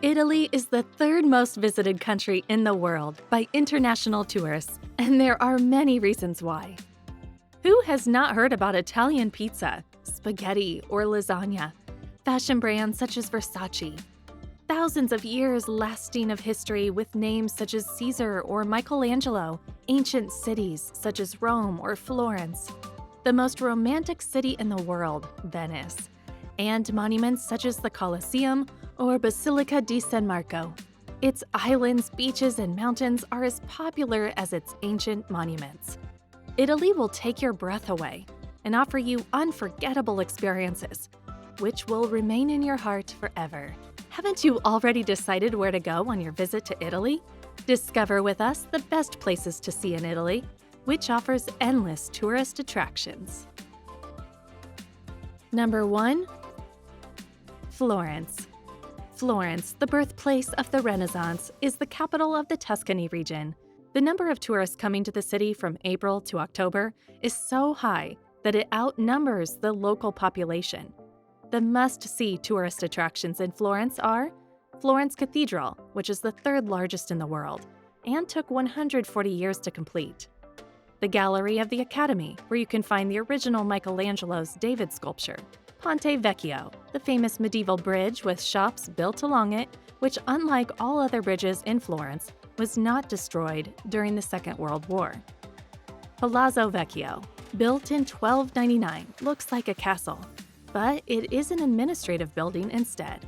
Italy is the third most visited country in the world by international tourists, and there are many reasons why. Who has not heard about Italian pizza, spaghetti, or lasagna? Fashion brands such as Versace. Thousands of years lasting of history with names such as Cesar or Michelangelo, ancient cities such as Rome or Florence, the most romantic city in the world, Venice, and monuments such as the Colosseum or Basilica di San Marco. Its islands, beaches, and mountains are as popular as its ancient monuments. Italy will take your breath away and offer you unforgettable experiences, which will remain in your heart forever. Haven't you already decided where to go on your visit to Italy? Discover with us the best places to see in Italy, which offers endless tourist attractions. Number 1. Florence. Florence, the birthplace of the Renaissance, is the capital of the Tuscany region. The number of tourists coming to the city from April to October is so high that it outnumbers the local population. The must-see tourist attractions in Florence are Florence Cathedral, which is the third largest in the world, and took 140 years to complete. The Gallery of the Academy, where you can find the original Michelangelo's David sculpture. Ponte Vecchio, the famous medieval bridge with shops built along it, which, unlike all other bridges in Florence, was not destroyed during the Second World War. Palazzo Vecchio, built in 1299, looks like a castle, but it is an administrative building instead.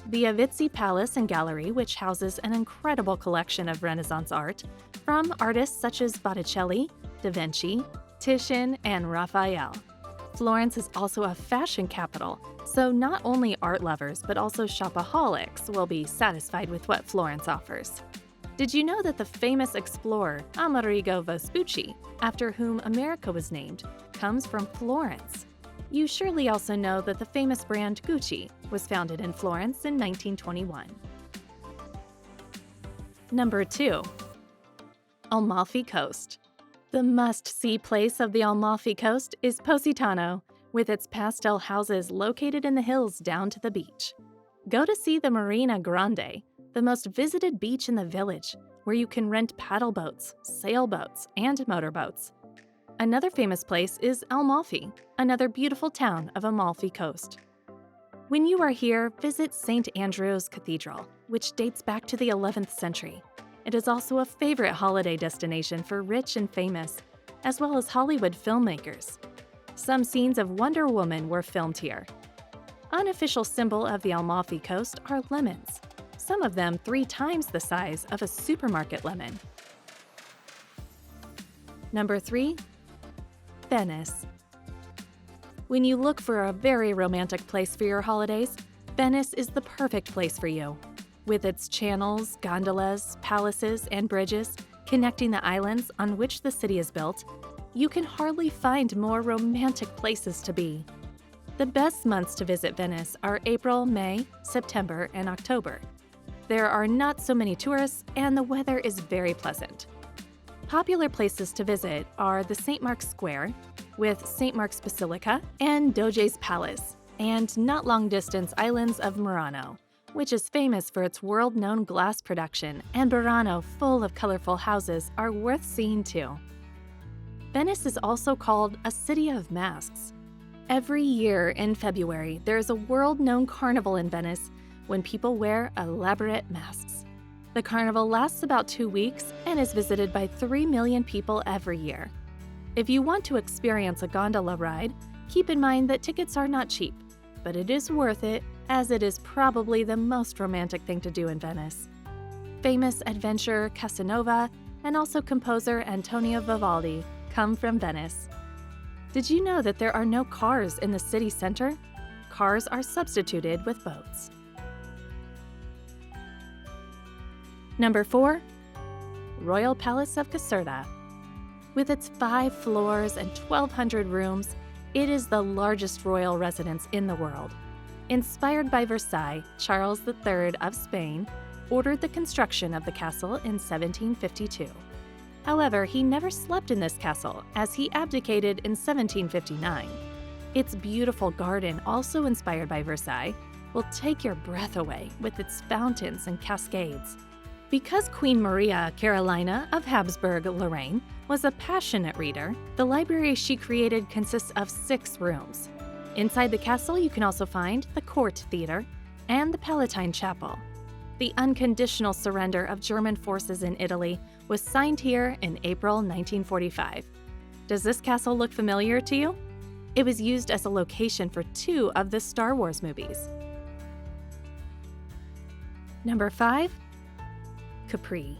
The Uffizi Palace and Gallery, which houses an incredible collection of Renaissance art from artists such as Botticelli, Da Vinci, Titian, and Raphael. Florence is also a fashion capital, so not only art lovers but also shopaholics will be satisfied with what Florence offers. Did you know that the famous explorer Amerigo Vespucci, after whom America was named, comes from Florence? You surely also know that the famous brand Gucci was founded in Florence in 1921. Number 2. Amalfi Coast. The must-see place of the Amalfi Coast is Positano, with its pastel houses located in the hills down to the beach. Go to see the Marina Grande, the most visited beach in the village, where you can rent paddle boats, sailboats, and motorboats. Another famous place is Amalfi, another beautiful town of Amalfi Coast. When you are here, visit St. Andrew's Cathedral, which dates back to the 11th century. It is also a favorite holiday destination for rich and famous, as well as Hollywood filmmakers. Some scenes of Wonder Woman were filmed here. Unofficial symbol of the Amalfi Coast are lemons, some of them 3 times the size of a supermarket lemon. Number 3. Venice. When you look for a very romantic place for your holidays, Venice is the perfect place for you. With its channels, gondolas, palaces, and bridges connecting the islands on which the city is built, you can hardly find more romantic places to be. The best months to visit Venice are April, May, September, and October. There are not so many tourists, and the weather is very pleasant. Popular places to visit are the St. Mark's Square, with St. Mark's Basilica, and Doge's Palace, and not long-distance islands of Murano, which is famous for its world-known glass production, and Burano, full of colorful houses, are worth seeing too. Venice is also called a city of masks. Every year in February, there is a world-known carnival in Venice when people wear elaborate masks. The carnival lasts about 2 weeks and is visited by 3 million people every year. If you want to experience a gondola ride, keep in mind that tickets are not cheap, but it is worth it, as it is probably the most romantic thing to do in Venice. Famous adventurer Casanova and also composer Antonio Vivaldi come from Venice. Did you know that there are no cars in the city center? Cars are substituted with boats. Number 4. Royal Palace of Caserta. With its 5 floors and 1,200 rooms, it is the largest royal residence in the world. Inspired by Versailles, Charles III of Spain ordered the construction of the castle in 1752. However, he never slept in this castle, as he abdicated in 1759. Its beautiful garden, also inspired by Versailles, will take your breath away with its fountains and cascades. Because Queen Maria Carolina of Habsburg-Lorraine was a passionate reader, the library she created consists of 6 rooms. Inside the castle, you can also find the Court Theater and the Palatine Chapel. The unconditional surrender of German forces in Italy was signed here in April 1945. Does this castle look familiar to you? It was used as a location for 2 of the Star Wars movies. Number 5. Capri.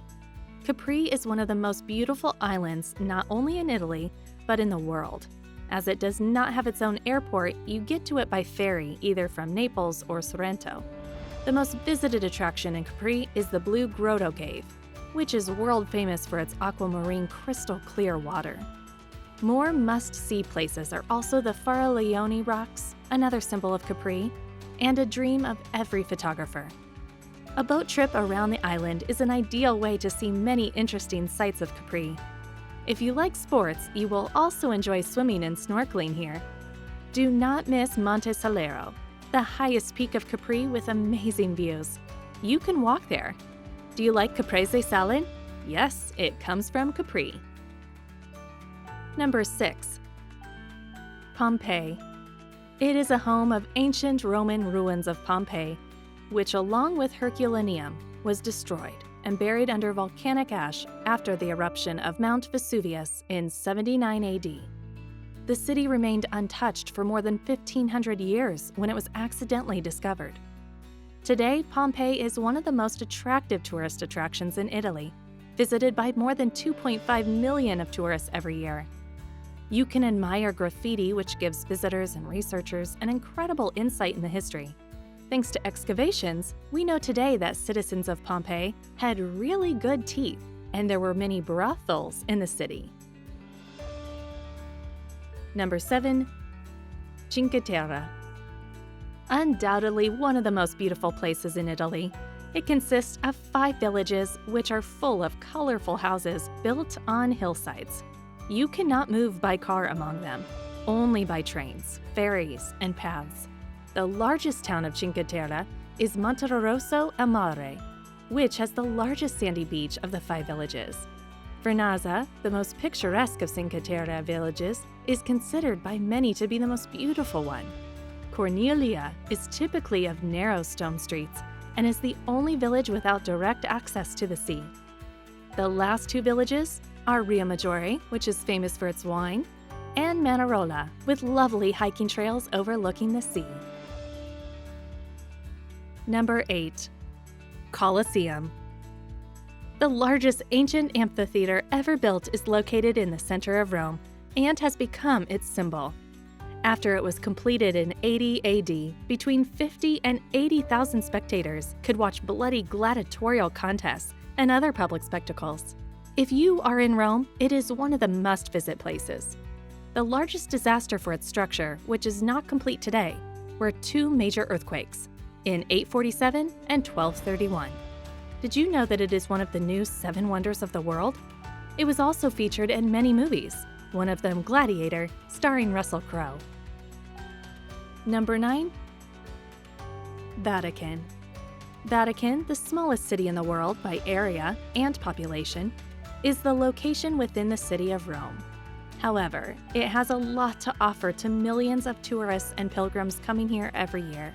Capri is one of the most beautiful islands not only in Italy, but in the world. As it does not have its own airport, you get to it by ferry, either from Naples or Sorrento. The most visited attraction in Capri is the Blue Grotto Cave, which is world famous for its aquamarine crystal clear water. More must-see places are also the Faraglione Rocks, another symbol of Capri, and a dream of every photographer. A boat trip around the island is an ideal way to see many interesting sights of Capri. If you like sports, you will also enjoy swimming and snorkeling here. Do not miss Monte Salero, the highest peak of Capri with amazing views. You can walk there. Do you like caprese salad? Yes, it comes from Capri. Number 6. Pompeii. It is a home of ancient Roman ruins of Pompeii, which along with Herculaneum was destroyed and buried under volcanic ash after the eruption of Mount Vesuvius in 79 AD. The city remained untouched for more than 1,500 years when it was accidentally discovered. Today, Pompeii is one of the most attractive tourist attractions in Italy, visited by more than 2.5 million of tourists every year. You can admire graffiti, which gives visitors and researchers an incredible insight in the history. Thanks to excavations, we know today that citizens of Pompeii had really good teeth, and there were many brothels in the city. Number 7. Cinque Terre. Undoubtedly one of the most beautiful places in Italy. It consists of 5 villages which are full of colorful houses built on hillsides. You cannot move by car among them, only by trains, ferries, and paths. The largest town of Cinque Terre is Monterosso al Mare, which has the largest sandy beach of the 5 villages. Vernazza, the most picturesque of Cinque Terre villages, is considered by many to be the most beautiful one. Cornelia is typically of narrow stone streets and is the only village without direct access to the sea. The last 2 villages are Riomaggiore, which is famous for its wine, and Manarola, with lovely hiking trails overlooking the sea. Number 8. Colosseum. The largest ancient amphitheater ever built is located in the center of Rome and has become its symbol. After it was completed in 80 AD, between 50 and 80,000 spectators could watch bloody gladiatorial contests and other public spectacles. If you are in Rome, it is one of the must-visit places. The largest disaster for its structure, which is not complete today, were 2 major earthquakes, in 847 and 1231. Did you know that it is one of the new 7 wonders of the world? It was also featured in many movies, one of them Gladiator, starring Russell Crowe. Number 9. Vatican. Vatican, the smallest city in the world by area and population, is the location within the city of Rome. However, it has a lot to offer to millions of tourists and pilgrims coming here every year.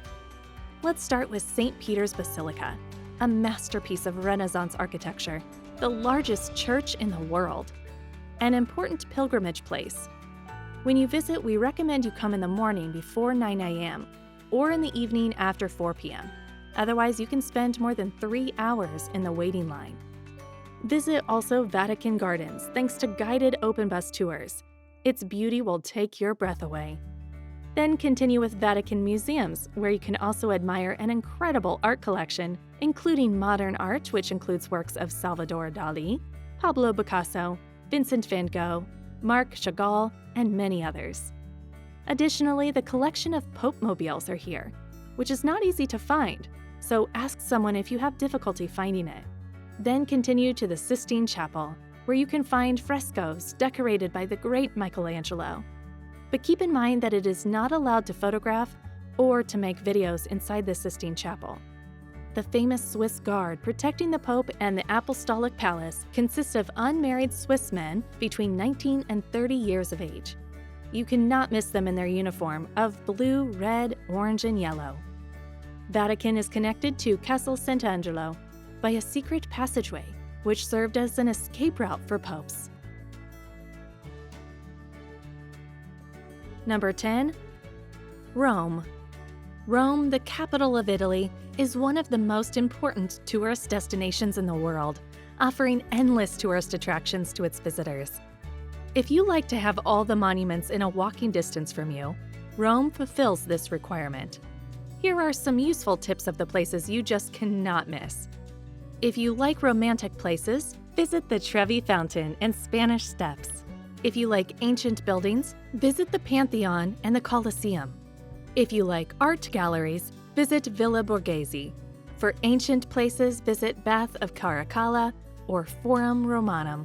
Let's start with St. Peter's Basilica, a masterpiece of Renaissance architecture, the largest church in the world, an important pilgrimage place. When you visit, we recommend you come in the morning before 9 a.m. or in the evening after 4 p.m. Otherwise, you can spend more than 3 hours in the waiting line. Visit also Vatican Gardens thanks to guided open bus tours. Its beauty will take your breath away. Then continue with Vatican Museums, where you can also admire an incredible art collection, including modern art, which includes works of Salvador Dali, Pablo Picasso, Vincent van Gogh, Marc Chagall, and many others. Additionally, the collection of Pope-mobiles are here, which is not easy to find, so ask someone if you have difficulty finding it. Then continue to the Sistine Chapel, where you can find frescoes decorated by the great Michelangelo. But keep in mind that it is not allowed to photograph or to make videos inside the Sistine Chapel. The famous Swiss Guard protecting the Pope and the Apostolic Palace consists of unmarried Swiss men between 19 and 30 years of age. You cannot miss them in their uniform of blue, red, orange, and yellow. Vatican is connected to Castel Sant'Angelo by a secret passageway, which served as an escape route for popes. Number 10. Rome. Rome, the capital of Italy, is one of the most important tourist destinations in the world, offering endless tourist attractions to its visitors. If you like to have all the monuments in a walking distance from you, Rome fulfills this requirement. Here are some useful tips of the places you just cannot miss. If you like romantic places, visit the Trevi Fountain and Spanish Steps. If you like ancient buildings, visit the Pantheon and the Colosseum. If you like art galleries, visit Villa Borghese. For ancient places, visit Bath of Caracalla or Forum Romanum.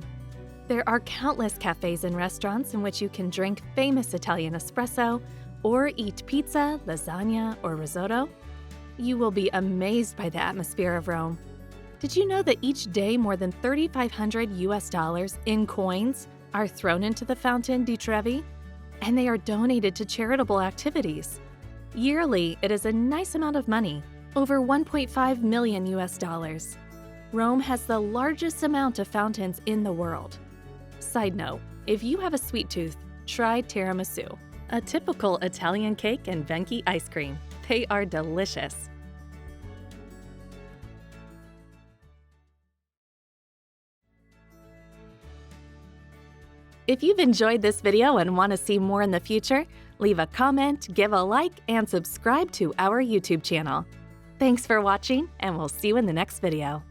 There are countless cafes and restaurants in which you can drink famous Italian espresso or eat pizza, lasagna, or risotto. You will be amazed by the atmosphere of Rome. Did you know that each day more than $3,500 in coins are thrown into the Fountain di Trevi? And they are donated to charitable activities. Yearly, it is a nice amount of money, over $1.5 million. Rome has the largest amount of fountains in the world. Side note, if you have a sweet tooth, try tiramisu, a typical Italian cake and Venchi ice cream. They are delicious. If you've enjoyed this video and want to see more in the future, leave a comment, give a like, and subscribe to our YouTube channel. Thanks for watching, and we'll see you in the next video.